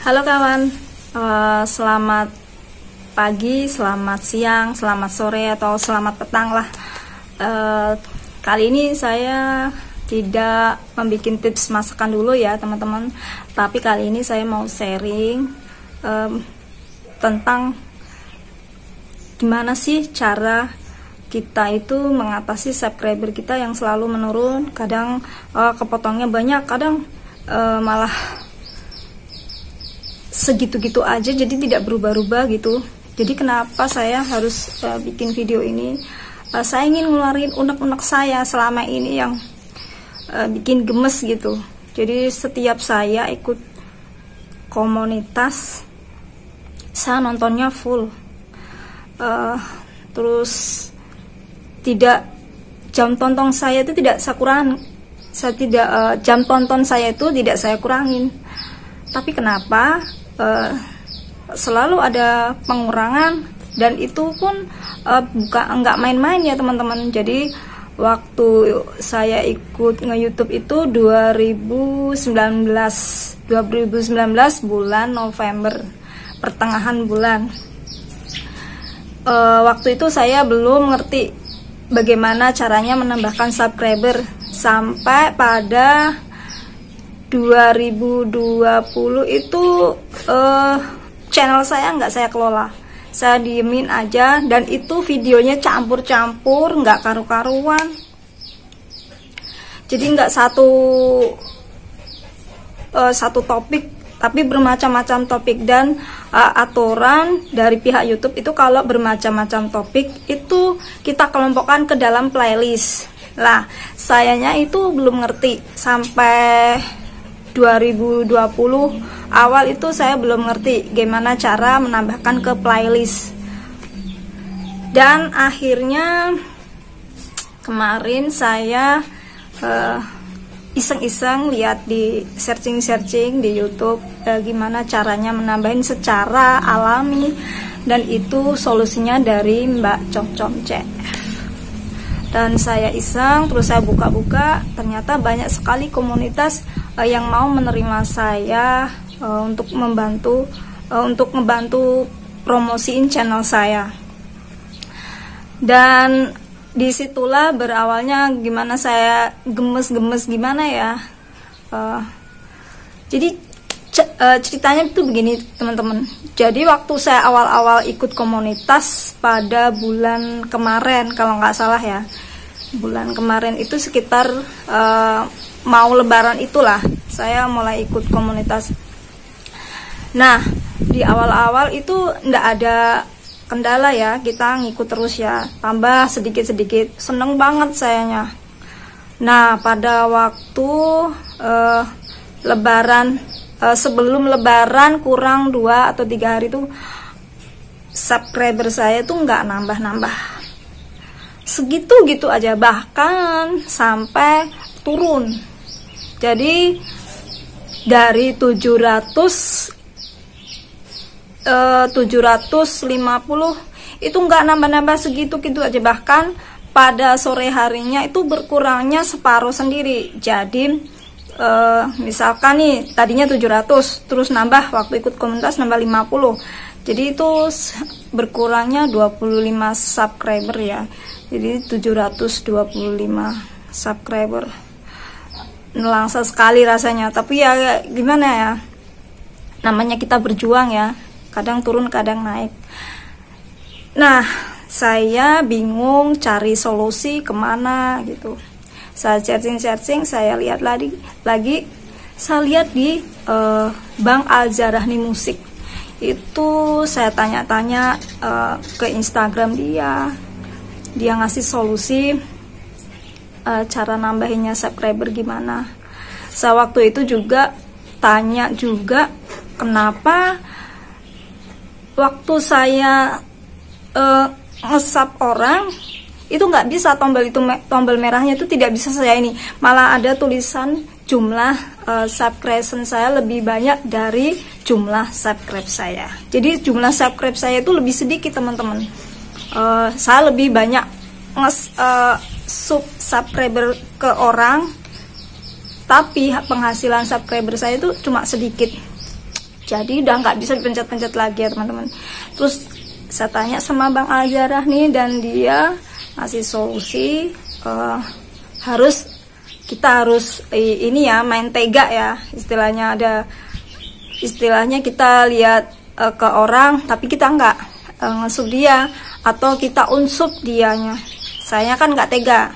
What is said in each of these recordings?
Halo kawan, selamat pagi, selamat siang, selamat sore, atau selamat petang lah. Kali ini saya tidak membuat tips masakan dulu ya teman-teman, tapi kali ini saya mau sharing tentang gimana sih cara kita itu mengatasi subscriber kita yang selalu menurun. Kadang kepotongnya banyak, kadang malah segitu-gitu aja, jadi tidak berubah-ubah gitu. Jadi kenapa saya harus bikin video ini? Saya ingin ngeluarin unek-unek saya selama ini yang bikin gemes gitu. Jadi setiap saya ikut komunitas, saya nontonnya full. Terus tidak, jam tonton saya itu tidak saya kurangin. Jam tonton saya itu tidak saya kurangin. Tapi kenapa selalu ada pengurangan, dan itu pun enggak main-main ya teman-teman. Jadi waktu saya ikut nge-YouTube itu 2019 bulan November, pertengahan bulan. Waktu itu saya belum ngerti bagaimana caranya menambahkan subscriber, sampai pada 2020 itu channel saya nggak saya kelola, saya diemin aja, dan itu videonya campur-campur, nggak karu-karuan. Jadi nggak satu topik, tapi bermacam-macam topik. Dan aturan dari pihak YouTube itu kalau bermacam-macam topik itu kita kelompokkan ke dalam playlist. Lah, sayanya itu belum ngerti sampai 2020 awal itu saya belum ngerti gimana cara menambahkan ke playlist. Dan akhirnya kemarin saya iseng-iseng lihat di searching di YouTube gimana caranya menambahin secara alami, dan itu solusinya dari Mbak Comcom CF. Dan saya iseng, terus saya buka-buka, ternyata banyak sekali komunitas yang mau menerima saya untuk membantu promosiin channel saya. Dan disitulah berawalnya gimana saya gemes gimana ya. Jadi ceritanya itu begini teman-teman. Jadi waktu saya awal-awal ikut komunitas pada bulan kemarin, kalau nggak salah ya, bulan kemarin itu sekitar mau lebaran itulah saya mulai ikut komunitas. Nah, di awal-awal itu nggak ada kendala ya, kita ngikut terus ya, tambah sedikit-sedikit, seneng banget sayanya. Nah, pada waktu lebaran, sebelum lebaran kurang 2 atau 3 hari itu subscriber saya tuh nggak nambah-nambah, segitu-gitu aja, bahkan sampai turun. Jadi dari 750 itu nggak nambah-nambah, segitu-gitu aja. Bahkan pada sore harinya itu berkurangnya separuh sendiri. Jadi misalkan nih tadinya 700, terus nambah waktu ikut komunitas nambah 50. Jadi itu berkurangnya 25 subscriber ya. Jadi 725 subscriber. Nelangsa sekali rasanya, tapi ya gimana ya, namanya kita berjuang ya, kadang turun kadang naik. Nah, saya bingung cari solusi kemana gitu. Saya searching, saya lihat lagi saya lihat di Bang Al-Zarahni Musik. Itu saya tanya-tanya ke Instagram dia ngasih solusi cara nambahinnya subscriber gimana. Saya waktu itu juga tanya juga, kenapa waktu saya nge-sub orang itu nggak bisa tombol merahnya itu tidak bisa saya ini, malah ada tulisan jumlah subscription saya lebih banyak dari jumlah subscribe saya. Jadi jumlah subscribe saya itu lebih sedikit teman-teman. Saya lebih banyak subscriber ke orang, tapi penghasilan subscriber saya itu cuma sedikit. jadi udah nggak bisa dipencet-pencet lagi ya teman-teman. Terus saya tanya sama Bang Aljarah nih, dan dia ngasih solusi, kita harus ini ya, main tega ya istilahnya. Ada istilahnya kita lihat ke orang tapi kita nggak ngesup dia, atau kita unsup dianya. Saya kan nggak tega,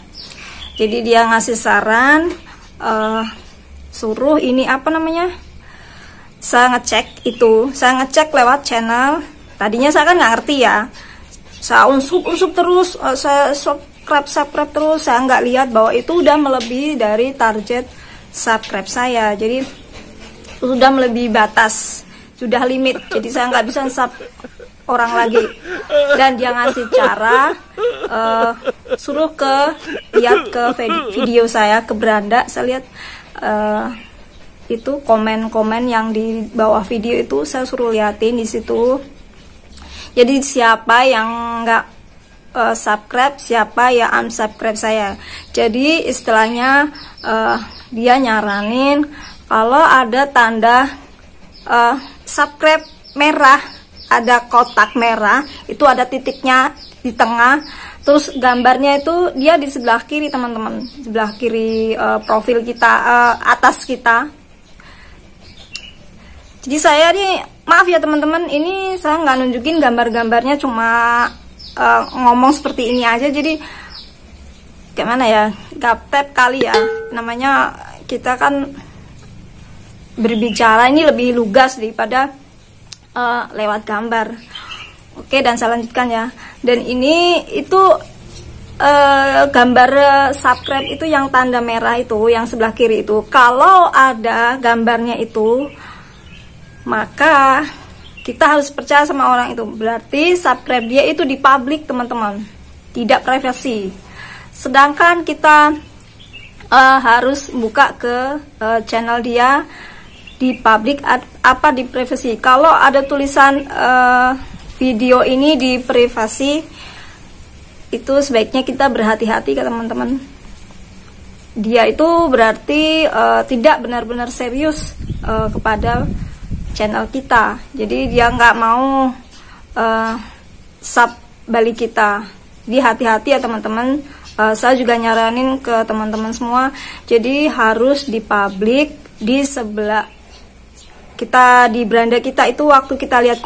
jadi dia ngasih saran, suruh ini apa namanya, saya ngecek lewat channel. Tadinya saya kan nggak ngerti ya, saya unsup terus, saya subscribe terus, saya nggak lihat bahwa itu udah melebihi dari target subscribe saya. Jadi sudah melebihi batas, sudah limit, jadi saya nggak bisa sub orang lagi. Dan dia ngasih cara, suruh lihat ke video saya, ke beranda. Saya lihat itu komen-komen yang di bawah video itu, saya suruh liatin di situ. Jadi siapa yang nggak subscribe, siapa yang unsubscribe saya. Jadi istilahnya dia nyaranin kalau ada tanda subscribe merah, ada kotak merah, itu ada titiknya di tengah, terus gambarnya itu dia di sebelah kiri teman-teman, sebelah kiri profil kita, atas kita. Jadi saya nih, maaf ya teman-teman, ini saya nggak nunjukin gambar-gambarnya, cuma ngomong seperti ini aja. Jadi gimana ya, gaptep kali ya namanya, kita kan berbicara ini lebih lugas daripada lewat gambar. Oke, dan saya lanjutkan ya. Dan ini itu gambar subscribe itu yang tanda merah itu, yang sebelah kiri itu, kalau ada gambarnya itu, maka kita harus percaya sama orang itu. Berarti subscribe dia itu di publik teman-teman, tidak privasi. Sedangkan kita harus buka ke channel dia di publik apa di privasi. Kalau ada tulisan video ini di privasi, itu sebaiknya kita berhati-hati ke teman-teman. Dia itu berarti tidak benar-benar serius kepada channel kita. Jadi dia nggak mau sub balik kita. Jadi hati-hati ya teman-teman. Saya juga nyaranin ke teman-teman semua, jadi harus di publik, di sebelah kita, di beranda kita itu. Waktu kita lihat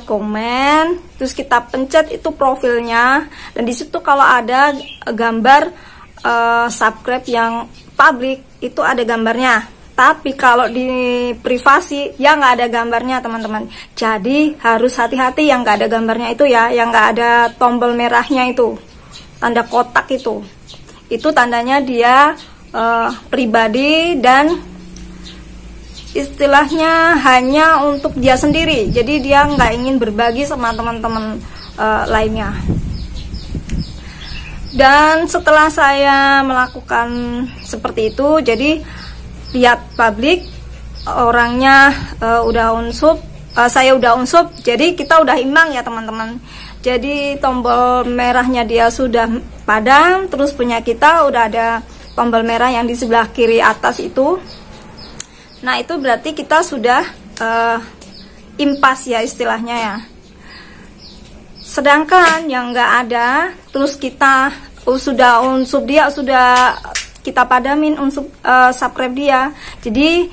komen, terus kita pencet itu profilnya, dan disitu kalau ada gambar subscribe yang publik itu ada gambarnya. Tapi kalau di privasi ya nggak ada gambarnya teman-teman. Jadi harus hati-hati yang nggak ada gambarnya itu ya, yang nggak ada tombol merahnya itu, tanda kotak itu tandanya dia pribadi, dan istilahnya hanya untuk dia sendiri. Jadi dia nggak ingin berbagi sama teman-teman lainnya. Dan setelah saya melakukan seperti itu, jadi lihat publik, orangnya udah unsup, saya udah unsup, jadi kita udah imbang ya teman-teman. Jadi tombol merahnya dia sudah padam, terus punya kita udah ada tombol merah yang di sebelah kiri atas itu. Nah itu berarti kita sudah impas ya istilahnya ya. Sedangkan yang nggak ada, terus kita sudah unsup dia, sudah kita padamin unsup subscribe dia, jadi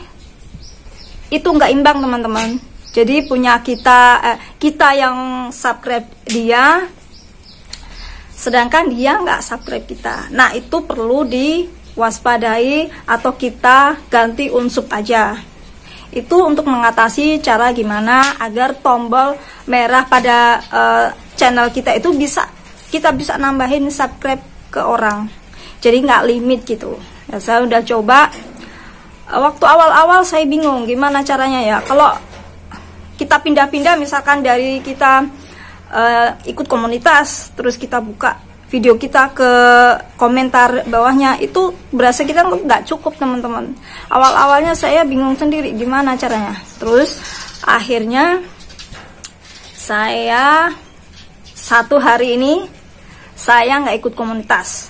itu nggak imbang teman-teman. Jadi punya kita yang subscribe dia, sedangkan dia nggak subscribe kita. Nah itu perlu diwaspadai, atau kita ganti unsup aja. Itu untuk mengatasi cara gimana agar tombol merah pada channel kita itu kita bisa nambahin subscribe ke orang. Jadi nggak limit gitu ya. Saya udah coba, waktu awal-awal saya bingung gimana caranya ya. Kalau kita pindah-pindah, misalkan dari kita ikut komunitas, terus kita buka video kita ke komentar bawahnya, itu berasa kita nggak cukup teman-teman. Awal-awalnya saya bingung sendiri gimana caranya. Terus akhirnya saya satu hari ini saya nggak ikut komunitas.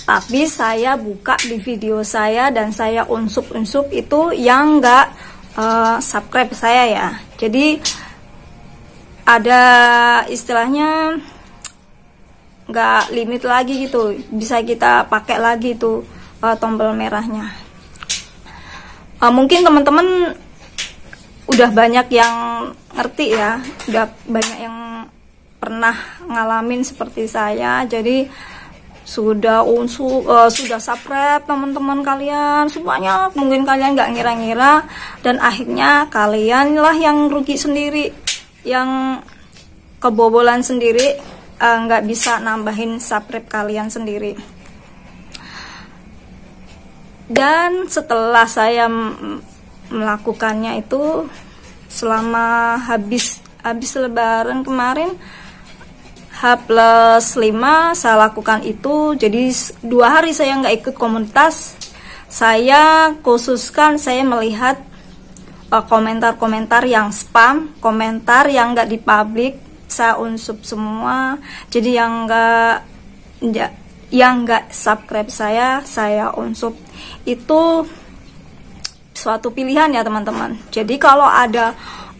Tapi saya buka di video saya dan saya unsup itu yang nggak subscribe saya ya. Jadi ada istilahnya nggak limit lagi gitu, bisa kita pakai lagi tuh tombol merahnya. Mungkin teman-teman udah banyak yang ngerti ya, udah banyak yang pernah ngalamin seperti saya. Jadi sudah subscribe teman-teman kalian semuanya, mungkin kalian nggak ngira-ngira, dan akhirnya kalian lah yang rugi sendiri, yang kebobolan sendiri, nggak bisa nambahin subscribe kalian sendiri. Dan setelah saya melakukannya itu selama habis lebaran kemarin, H+5 saya lakukan itu. Jadi 2 hari saya nggak ikut komunitas. Saya khususkan saya melihat komentar-komentar yang spam, komentar yang nggak dipublik, saya unsup semua. Jadi yang nggak subscribe saya unsup. Itu suatu pilihan ya teman-teman. Jadi kalau ada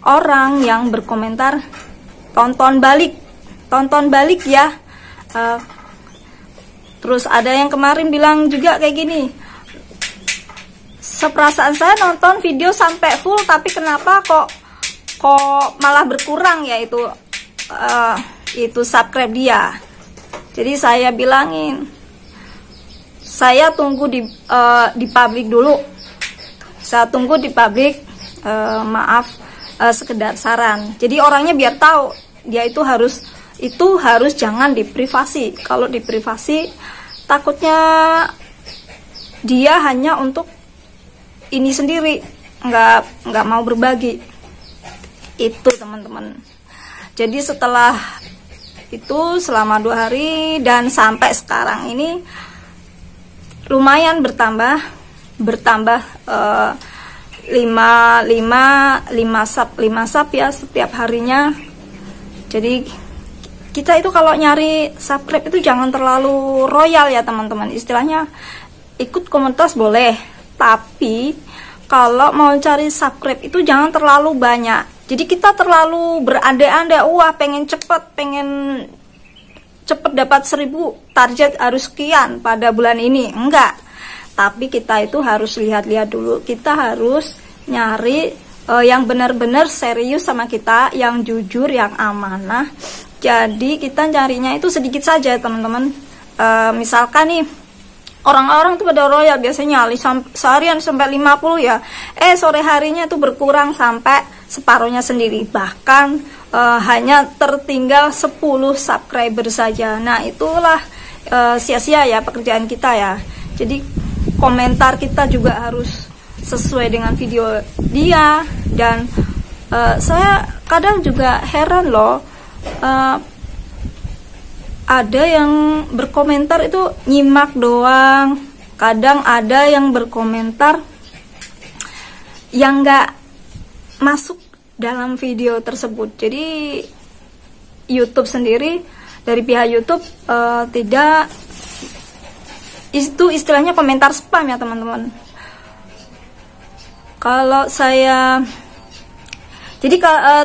orang yang berkomentar, tonton balik ya. Terus ada yang kemarin bilang juga kayak gini, seperasaan saya nonton video sampai full, tapi kenapa kok malah berkurang ya itu subscribe dia. Jadi saya bilangin, saya tunggu di publik dulu. Saya tunggu di publik, maaf, sekedar saran. Jadi orangnya biar tahu dia itu harus jangan di privasi. Kalau di privasi takutnya dia hanya untuk ini sendiri, nggak mau berbagi. Itu teman-teman. Jadi setelah itu selama 2 hari dan sampai sekarang ini lumayan bertambah 5 sub ya setiap harinya. Jadi kita itu kalau nyari subscribe itu jangan terlalu royal ya teman-teman. Istilahnya ikut komunitas boleh, tapi kalau mau cari subscribe itu jangan terlalu banyak. Jadi kita terlalu berandai-andai, wah pengen cepet dapat 1000, target harus sekian pada bulan ini. Enggak, tapi kita itu harus lihat-lihat dulu. Kita harus nyari yang benar-benar serius sama kita, yang jujur, yang amanah. Jadi kita carinya itu sedikit saja teman-teman. Misalkan nih orang-orang tuh pada royal biasanya seharian sampai 50 ya, sore harinya tuh berkurang sampai separuhnya sendiri, bahkan hanya tertinggal 10 subscriber saja. Nah itulah sia-sia ya pekerjaan kita ya. Jadi komentar kita juga harus sesuai dengan video dia. Dan saya kadang juga heran loh, ada yang berkomentar itu nyimak doang. Kadang ada yang berkomentar yang nggak masuk dalam video tersebut. Jadi YouTube sendiri, dari pihak YouTube tidak, itu istilahnya komentar spam ya teman-teman. Kalau saya, jadi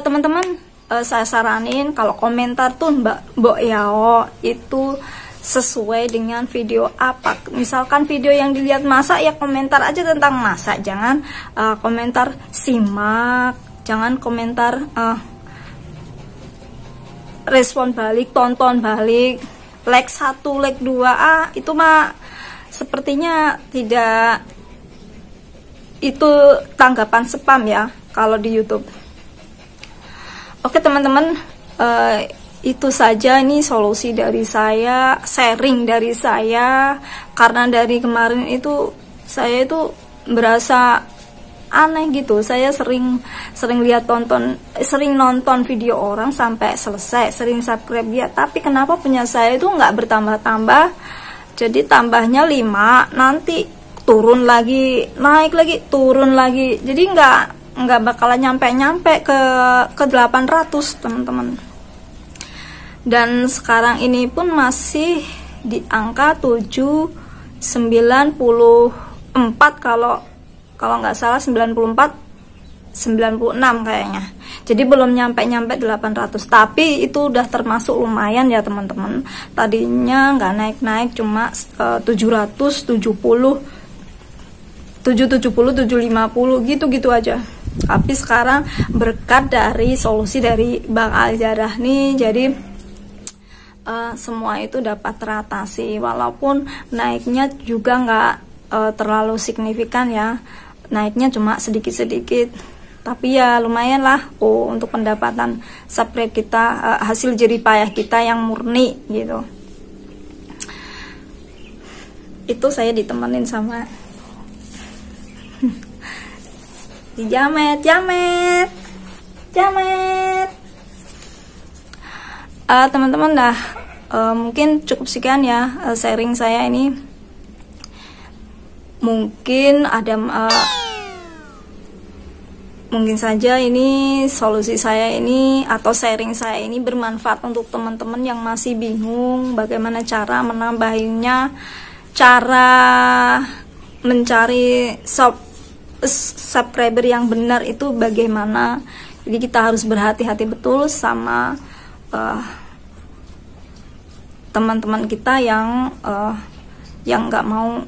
teman-teman, saya saranin kalau komentar tuh Mbok Yao itu sesuai dengan video apa. Misalkan video yang dilihat masak ya komentar aja tentang masak, jangan komentar simak, jangan komentar respon balik, tonton balik, like 1, like 2, itu mah sepertinya tidak, itu tanggapan spam ya kalau di YouTube. Oke teman-teman, itu saja ini solusi dari saya, sharing dari saya. Karena dari kemarin itu saya itu berasa aneh gitu. Saya sering nonton video orang sampai selesai, sering subscribe dia, tapi kenapa punya saya itu nggak bertambah-tambah. Jadi tambahnya 5, nanti turun lagi, naik lagi, turun lagi. Jadi nggak bakalan nyampe ke 800 teman-teman. Dan sekarang ini pun masih di angka 7 94, kalau nggak salah 94, 96 kayaknya. Jadi belum nyampe 800, tapi itu udah termasuk lumayan ya teman-teman. Tadinya nggak naik-naik, cuma 770, 750 gitu-gitu aja. Tapi sekarang berkat dari solusi dari Bang Aljarah nih, jadi semua itu dapat teratasi, walaupun naiknya juga nggak terlalu signifikan ya, naiknya cuma sedikit-sedikit, tapi ya lumayan lah untuk pendapatan subscribe kita, hasil jerih payah kita yang murni gitu. Itu saya ditemenin sama di Jamet. Teman-teman dah, mungkin cukup sekian ya sharing saya ini. Mungkin ada mungkin saja ini solusi saya ini atau sharing saya ini bermanfaat untuk teman-teman yang masih bingung bagaimana cara menambahinnya, cara mencari subscriber yang benar itu bagaimana. Jadi kita harus berhati-hati betul sama teman-teman kita yang nggak mau,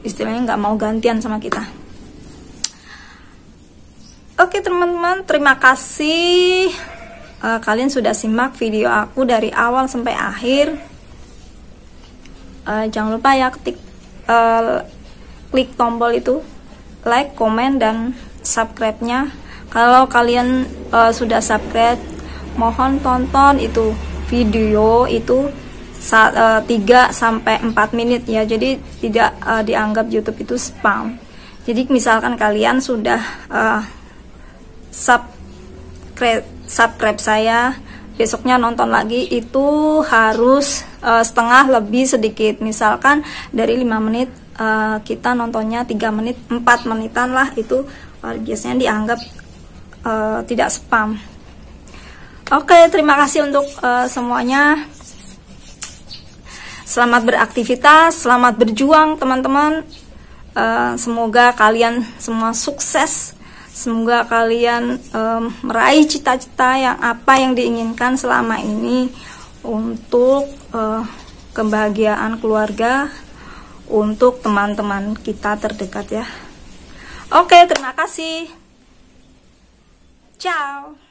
istilahnya nggak mau gantian sama kita. Oke teman-teman, terima kasih kalian sudah simak video aku dari awal sampai akhir. Jangan lupa ya klik tombol itu, like, komen, dan subscribe-nya. Kalau kalian sudah subscribe, mohon tonton itu video itu 3-4 menit ya, jadi tidak dianggap YouTube itu spam. Jadi misalkan kalian sudah subscribe saya, besoknya nonton lagi, itu harus setengah lebih sedikit. Misalkan dari 5 menit kita nontonnya 3 menit, 4 menitan lah, itu biasanya dianggap tidak spam. Oke, terima kasih untuk semuanya. Selamat beraktivitas, selamat berjuang teman-teman. Semoga kalian semua sukses. Semoga kalian meraih cita-cita apa yang diinginkan selama ini untuk kebahagiaan keluarga, untuk teman-teman kita terdekat ya. Oke, terima kasih. Ciao.